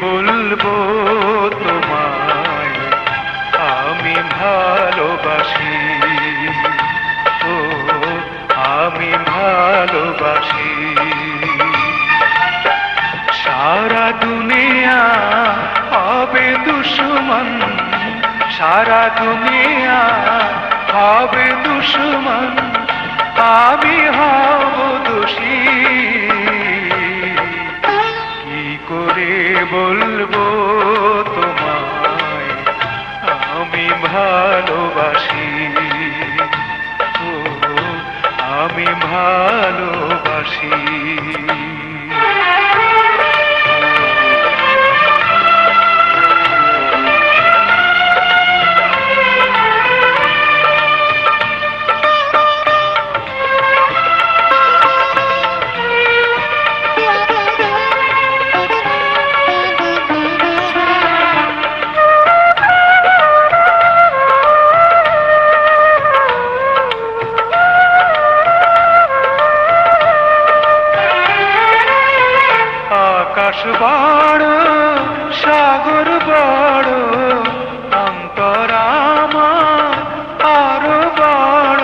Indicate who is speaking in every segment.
Speaker 1: বলবো তোমায় আমি ভালোবাসি, ও আমি ভালোবাসি। সারা দুনিয়া হবে দুশমন, সারা দুনিয়া হবে দুশমন, আমি হব দোষী। কি করে বলবো তোমায় আমি ভালোবাসি, ও আমি ভালোবাসি। আকাশ বড় সাগর বড়, অন্তর আমার আরো বড়।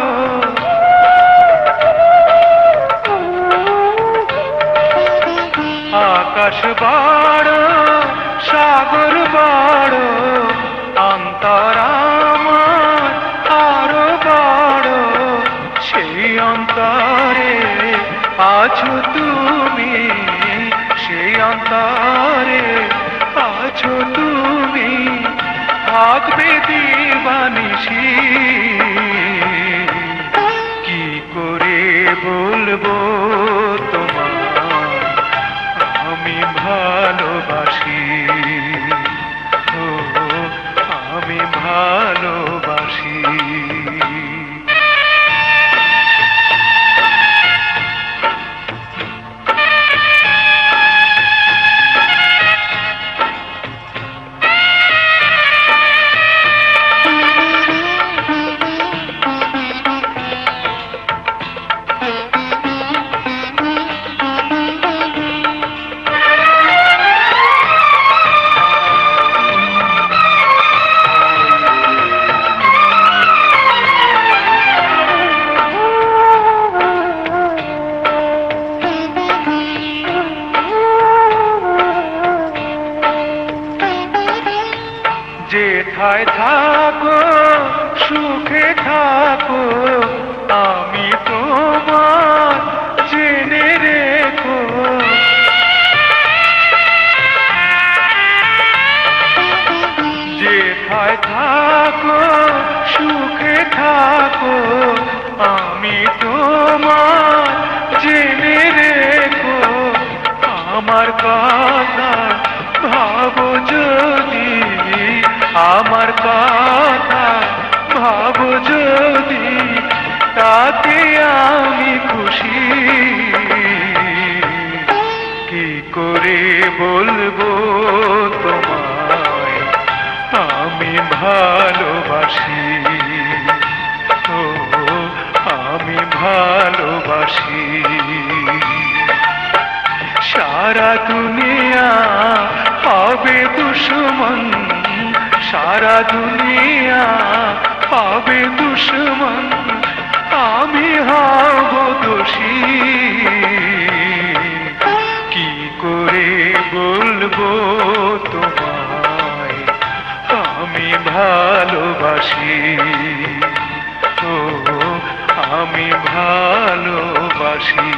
Speaker 1: আকাশ বড় সাগর বড়, অন্তর আমার আরো বড়। সেই অন্তরে আছো তুমি, সেই অন্তরে আছো তুমি, থাকবে দিবানিশি। কি করে বলবো তোমায় আমি ভালোবাসি, ও আমি ভালোবাসি। যেথায় থাকো সুখে থাকো, আমি তোমার জেনে রেখো। যেথায় থাকো সুখে থাকো, আমি তোমার জেনে রেখো। আমার কথা ভাবো যদি, আমার কথা ভাবো যদি, তাতে আমি খুশি। কি করে বলবো তোমায় আমি ভালোবাসি, ও আমি ভালোবাসি। সারা দুনিয়া হবে দুশমন, সারা দুনিয়া হবে দুশমন, আমি হব দোষী। কি করে বলবো তোমায় আমি ভালোবাসি, ও আমি ভালোবাসি।